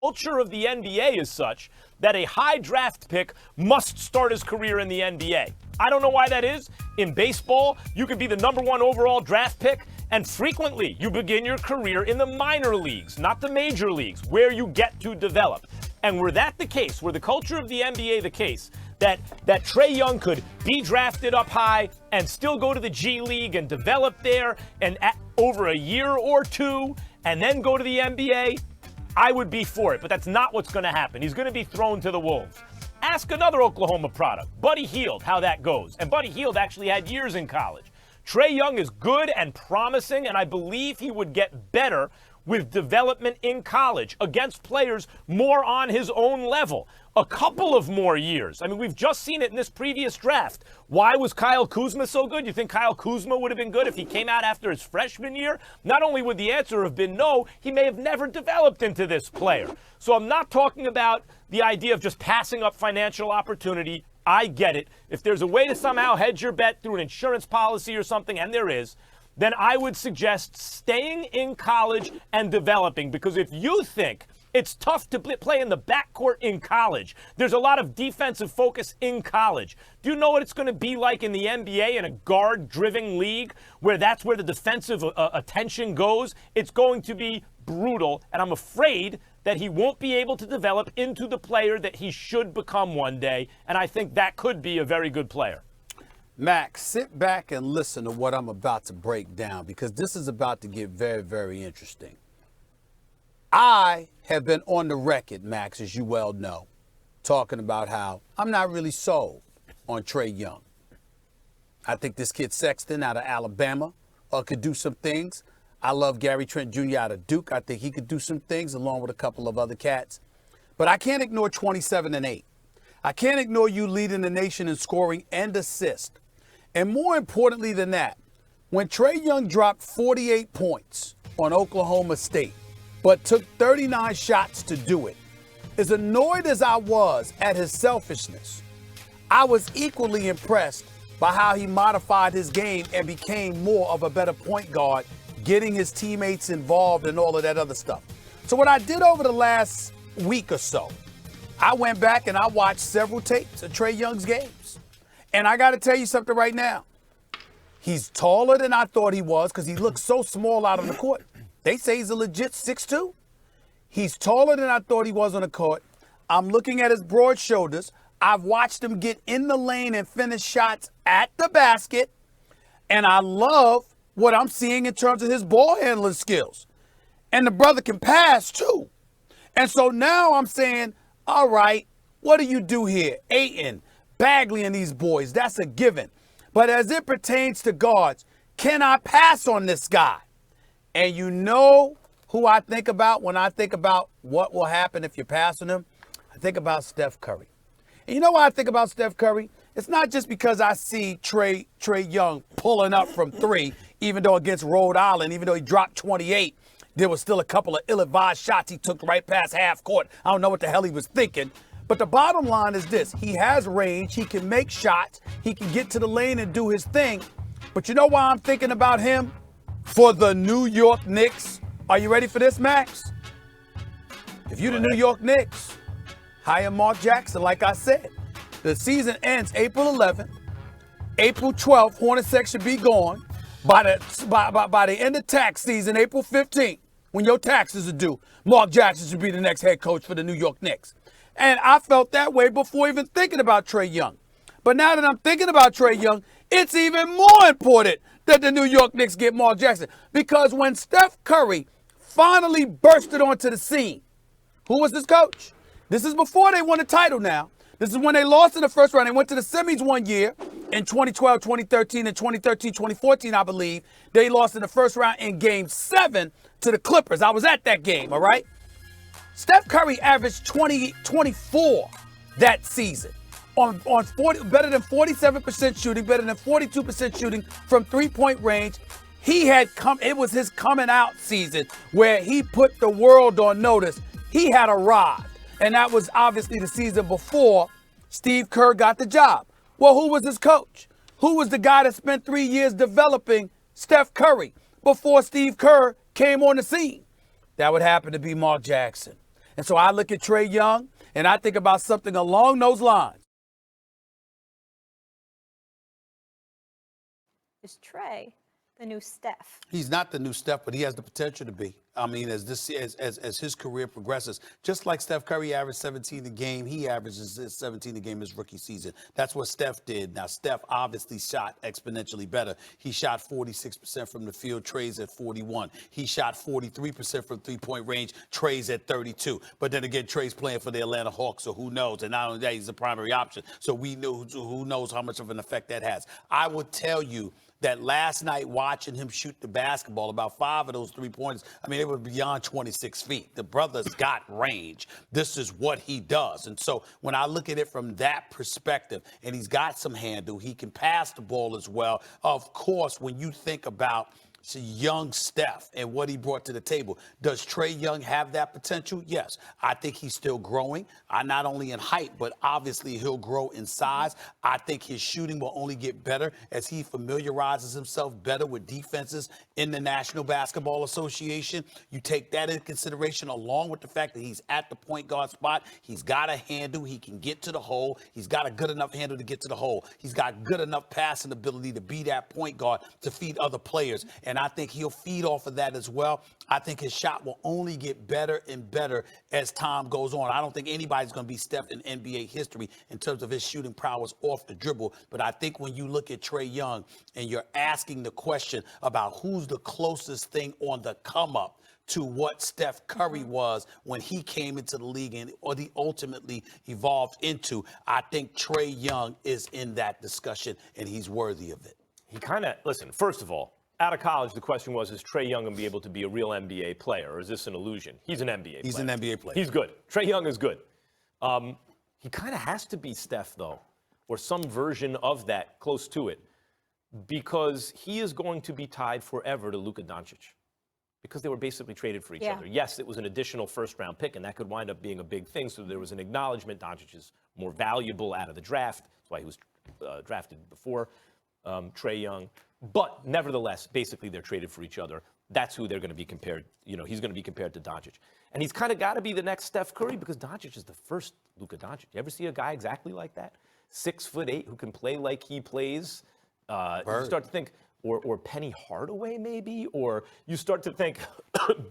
culture of the NBA is such that a high draft pick must start his career in the NBA. I don't know why that is. In baseball, you could be the number 1 overall draft pick, and frequently you begin your career in the minor leagues, not the major leagues, where you get to develop. And were that the case, were the culture of the NBA the case, that Trae Young could be drafted up high and still go to the G League and develop there and over a year or two and then go to the NBA, I would be for it. But that's not what's going to happen. He's going to be thrown to the wolves. Ask another Oklahoma product, Buddy Hield, how that goes. And Buddy Hield actually had years in college. Trae Young is good and promising, and I believe he would get better with development in college against players more on his own level. A couple of more years. I mean, we've just seen it in this previous draft. Why was Kyle Kuzma so good? You think Kyle Kuzma would have been good if he came out after his freshman year? Not only would the answer have been no, he may have never developed into this player. So I'm not talking about the idea of just passing up financial opportunity. I get it. If there's a way to somehow hedge your bet through an insurance policy or something, and there is, then I would suggest staying in college and developing. Because if you think it's tough to play in the backcourt in college, there's a lot of defensive focus in college. Do you know what it's going to be like in the NBA in a guard-driven league where that's where the defensive attention goes? It's going to be brutal, and I'm afraid that he won't be able to develop into the player that he should become one day, and I think that could be a very good player. Max, sit back and listen to what I'm about to break down, because this is about to get very, very interesting. I have been on the record, Max, as you well know, talking about how I'm not really sold on Trae Young. I think this kid Sexton out of Alabama could do some things. I love Gary Trent Jr. out of Duke. I think he could do some things along with a couple of other cats. But I can't ignore 27-8. I can't ignore you leading the nation in scoring and assist. And more importantly than that, when Trae Young dropped 48 points on Oklahoma State, but took 39 shots to do it, as annoyed as I was at his selfishness, I was equally impressed by how he modified his game and became more of a better point guard, getting his teammates involved and all of that other stuff. So what I did over the last week or so, I went back and I watched several tapes of Trae Young's games. And I got to tell you something right now. He's taller than I thought he was because he looks so small out on the court. They say he's a legit 6'2". He's taller than I thought he was on the court. I'm looking at his broad shoulders. I've watched him get in the lane and finish shots at the basket. And I love what I'm seeing in terms of his ball handling skills. And the brother can pass too. And so now I'm saying, all right, what do you do here? Ayton, Bagley and these boys, that's a given. But as it pertains to guards, can I pass on this guy? And you know who I think about when I think about what will happen if you pass on him? I think about Steph Curry. And you know why I think about Steph Curry? It's not just because I see Trae Young pulling up from three, even though against Rhode Island, even though he dropped 28, there was still a couple of ill-advised shots he took right past half court. I don't know what the hell he was thinking. But the bottom line is this. He has range. He can make shots. He can get to the lane and do his thing. But you know why I'm thinking about him? For the New York Knicks. Are you ready for this, Max? If you're the New York Knicks, hire Mark Jackson, like I said. The season ends April 11th. April 12th, Hornacek should be gone. By the end of tax season, April 15th, when your taxes are due, Mark Jackson should be the next head coach for the New York Knicks. And I felt that way before even thinking about Trae Young. But now that I'm thinking about Trae Young, it's even more important that the New York Knicks get Mark Jackson. Because when Steph Curry finally bursted onto the scene, who was this coach? This is before they won the title now. This is when they lost in the first round. They went to the semis one year in 2012, 2013, and 2013, 2014, I believe. They lost in the first round in Game 7 to the Clippers. I was at that game, all right? Steph Curry averaged 24 that season on 40, better than 47% shooting, better than 42% shooting from three-point range. It was his coming out season where he put the world on notice. He had arrived. And that was obviously the season before Steve Kerr got the job. Well, who was his coach? Who was the guy that spent 3 years developing Steph Curry before Steve Kerr came on the scene? That would happen to be Mark Jackson. And so I look at Trae Young, and I think about something along those lines. Is Trey the new Steph? He's not the new Steph, but he has the potential to be. I mean, as his career progresses, just like Steph Curry averaged 17 a game, he averages 17 a game his rookie season. That's what Steph did. Now, Steph obviously shot exponentially better. He shot 46% from the field. Trey's at 41. He shot 43% from three-point range. Trey's at 32. But then again, Trey's playing for the Atlanta Hawks, so who knows? And not only that, he's the primary option. So we know who knows how much of an effect that has. I will tell you that last night watching him shoot the basketball, about 5 of those 3-pointers, I mean, they were beyond 26 feet. The brother's got range. This is what he does. And so when I look at it from that perspective, and he's got some handle, he can pass the ball as well. Of course, when you think about young Steph and what he brought to the table. Does Trae Young have that potential? Yes. I think he's still growing, not only in height, but obviously he'll grow in size. I think his shooting will only get better as he familiarizes himself better with defenses in the National Basketball Association. You take that into consideration along with the fact that he's at the point guard spot. He's got a handle. He can get to the hole. He's got a good enough handle to get to the hole. He's got good enough passing ability to be that point guard to feed other players. And I think he'll feed off of that as well. I think his shot will only get better and better as time goes on. I don't think anybody's going to be Steph in NBA history in terms of his shooting prowess off the dribble. But I think when you look at Trae Young and you're asking the question about who's the closest thing on the come up to what Steph Curry was when he came into the league and or he ultimately evolved into, I think Trae Young is in that discussion and he's worthy of it. He kind of, listen, first of all, out of college, the question was, is Trae Young going to be able to be a real NBA player, or is this an illusion? He's an NBA player. He's an NBA player. He's good. Trae Young is good. He kind of has to be Steph, though, or some version of that, close to it, because he is going to be tied forever to Luka Doncic, because they were basically traded for each other. Yes, it was an additional first-round pick, and that could wind up being a big thing, so there was an acknowledgement Doncic is more valuable out of the draft. That's why he was drafted before Trae Young. But nevertheless, basically they're traded for each other. That's who they're going to be compared. You know, he's going to be compared to Doncic. And he's kind of got to be the next Steph Curry because Doncic is the first Luka Doncic. You ever see a guy exactly like that? 6'8" who can play like he plays. You start to think, or Penny Hardaway maybe, or you start to think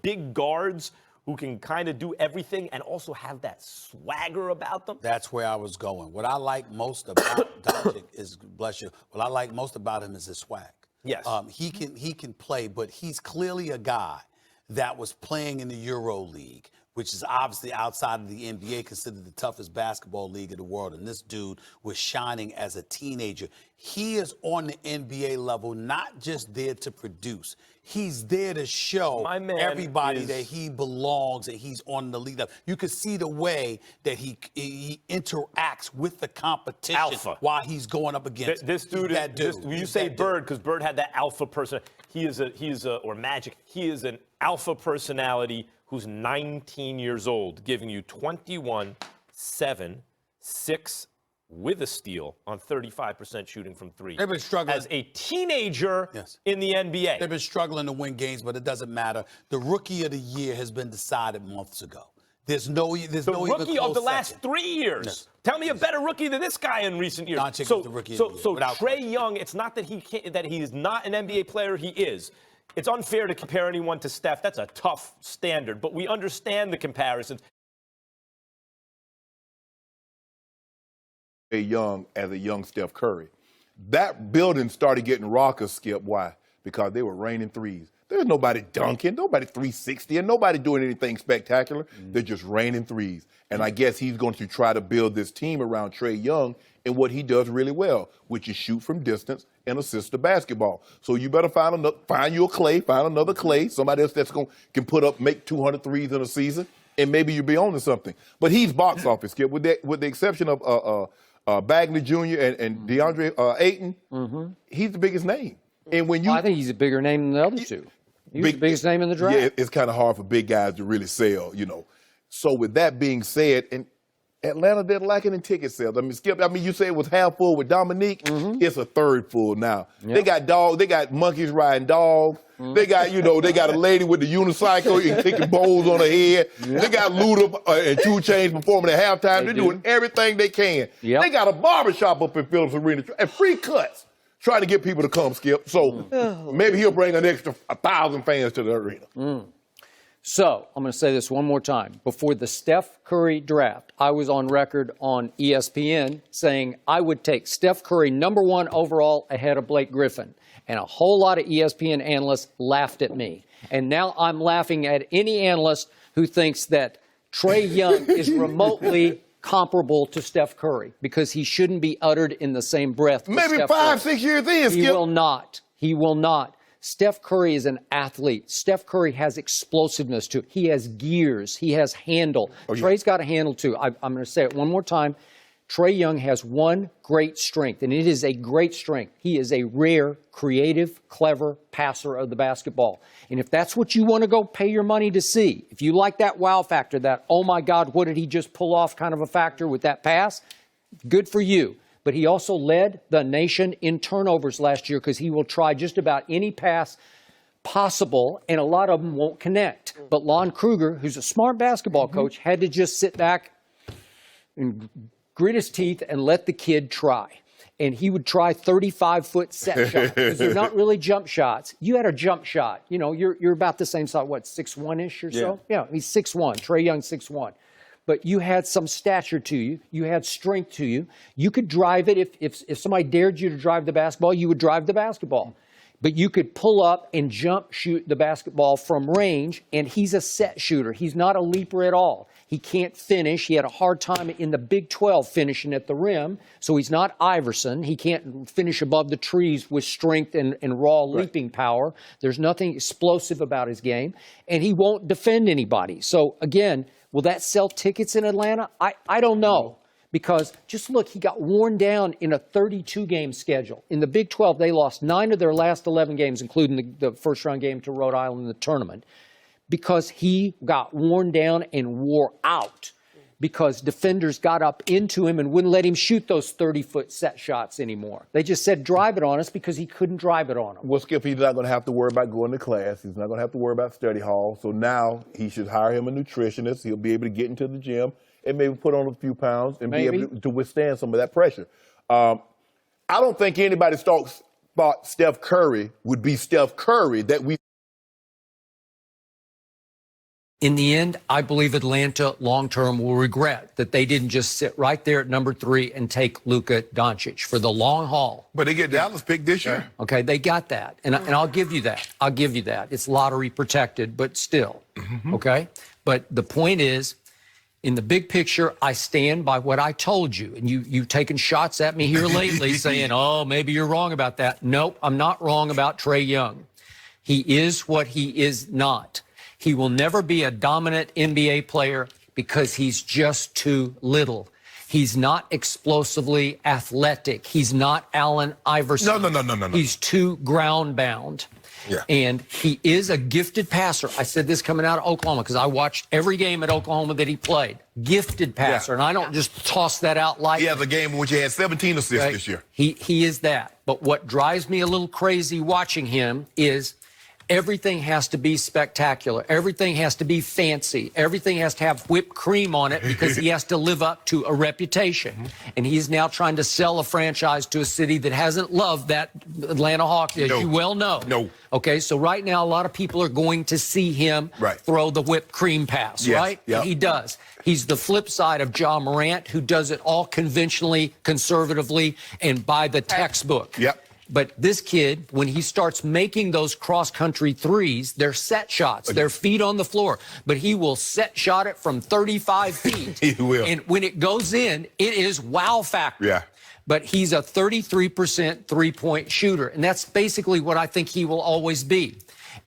big guards who can kind of do everything and also have that swagger about them. That's where I was going. What I like most about Doncic is, bless you, what I like most about him is his swag. Yes. He can play, but he's clearly a guy that was playing in the Euro League, which is obviously outside of the NBA, considered the toughest basketball league in the world. And this dude was shining as a teenager. He is on the NBA level, not just there to produce. He's there to show everybody that he belongs and he's on the lead up. You can see the way that he interacts with the competition while he's going up against this dude. You say Bird because Bird had that alpha person. He is or Magic. He is an alpha personality who's 19 years old, giving you 21, 7, 6 with a steal on 35% shooting from three. They've been struggling as a teenager in the NBA. They've been struggling to win games, but it doesn't matter. The Rookie of the Year has been decided months ago. There's no rookie even close of the last second. 3 years. Yes. Tell me a better rookie than this guy in recent years. Doncic is the Rookie of the Year. So Trae Young, it's not that he is not an NBA player. He is. It's unfair to compare anyone to Steph. That's a tough standard, but we understand the comparisons. Young as a young Steph Curry. That building started getting raucous, Skip. Why? Because they were raining threes. There's nobody dunking, nobody 360, and nobody doing anything spectacular. They're just raining threes. And I guess he's going to try to build this team around Trae Young and what he does really well, which is shoot from distance and assist the basketball. So you better find you a Clay, find another Clay, somebody else that's make 200 threes in a season, and maybe you'll be on to something. But he's box office, Skip, with the exception of Bagley Jr. and DeAndre Ayton. He's the biggest name. And when I think he's a bigger name than the other two. He's the biggest name in the draft. Yeah, it's kind of hard for big guys to really sell, you know. So with that being said, and Atlanta didn't like it in ticket sales. I mean, Skip, you say it was half full with Dominique. It's a third full now. They got dogs. They got monkeys riding dogs. They got, they got a lady with the unicycle and kicking bowls on her head. They got Luda and 2 Chainz performing at halftime. They're doing everything they can. They got a barbershop up in Phillips Arena and free cuts trying to get people to come, Skip. So maybe he'll bring an extra 1,000 fans to the arena. So, I'm going to say this one more time. Before the Steph Curry draft, I was on record on ESPN saying I would take Steph Curry #1 overall ahead of Blake Griffin. And a whole lot of ESPN analysts laughed at me. And now I'm laughing at any analyst who thinks that Trae Young is remotely comparable to Steph Curry because he shouldn't be uttered in the same breath. Maybe Steph 5-6 years in, Skip. He will not. He will not. Steph Curry is an athlete. Steph Curry has explosiveness to it. He has gears. He has handle. Trey's got a handle too. I'm going to say it one more time. Trae Young has one great strength, and it is a great strength. He is a rare, creative, clever passer of the basketball. And if that's what you want to go pay your money to see, if you like that wow factor, that, oh my God, what did he just pull off kind of a factor with that pass, good for you. But he also led the nation in turnovers last year because he will try just about any pass possible, and a lot of them won't connect. But Lon Kruger, who's a smart basketball coach, had to just sit back and grit his teeth and let the kid try. And he would try 35-foot set shots because they're not really jump shots. You had a jump shot. You're about the same size, what, 6'1"-ish or so? Yeah, he's 6'1", Trae Young 6'1". But you had some stature to you. You had strength to you. You could drive it. If somebody dared you to drive the basketball, you would drive the basketball. But you could pull up and jump shoot the basketball from range, and he's a set shooter. He's not a leaper at all. He can't finish. He had a hard time in the Big 12 finishing at the rim, so he's not Iverson. He can't finish above the trees with strength and raw leaping power. There's nothing explosive about his game, and he won't defend anybody. So, again, will that sell tickets in Atlanta? I don't know. Because just look, he got worn down in a 32-game schedule. In the Big 12, they lost 9 of their last 11 games, including the first-round game to Rhode Island in the tournament, because he got worn down and wore out because defenders got up into him and wouldn't let him shoot those 30-foot set shots anymore. They just said, drive it on us, because he couldn't drive it on them. Well, Skip, he's not going to have to worry about going to class. He's not going to have to worry about study hall. So now he should hire him a nutritionist. He'll be able to get into the gym and maybe put on a few pounds and be able to withstand some of that pressure. I don't think anybody thought Steph Curry would be Steph Curry that we. In the end, I believe Atlanta long-term will regret that they didn't just sit right there at #3 and take Luka Doncic for the long haul. But they get Dallas picked this year. Okay, they got that. And I'll give you that. I'll give you that. It's lottery protected, but still. Okay? But the point is, in the big picture, I stand by what I told you. And you've taken shots at me here lately saying, oh, maybe you're wrong about that. Nope, I'm not wrong about Trae Young. He is what he is not. He will never be a dominant NBA player because he's just too little. He's not explosively athletic. He's not Allen Iverson. No. He's too ground-bound. Yeah. And he is a gifted passer. I said this coming out of Oklahoma because I watched every game at Oklahoma that he played. Gifted passer. And I don't just toss that out like... He has a game in which he had 17 assists this year. He is that. But what drives me a little crazy watching him is everything has to be spectacular. Everything has to be fancy. Everything has to have whipped cream on it because he has to live up to a reputation. And he's now trying to sell a franchise to a city that hasn't loved that Atlanta Hawks, as you well know. No. Okay, so right now a lot of people are going to see him throw the whipped cream pass, right? Yep. And he does. He's the flip side of Ja Morant, who does it all conventionally, conservatively, and by the textbook. Yep. But this kid, when he starts making those cross-country threes, they're set shots. They're feet on the floor. But he will set shot it from 35 feet. He will. And when it goes in, it is wow factor. Yeah. But he's a 33% three-point shooter. And that's basically what I think he will always be.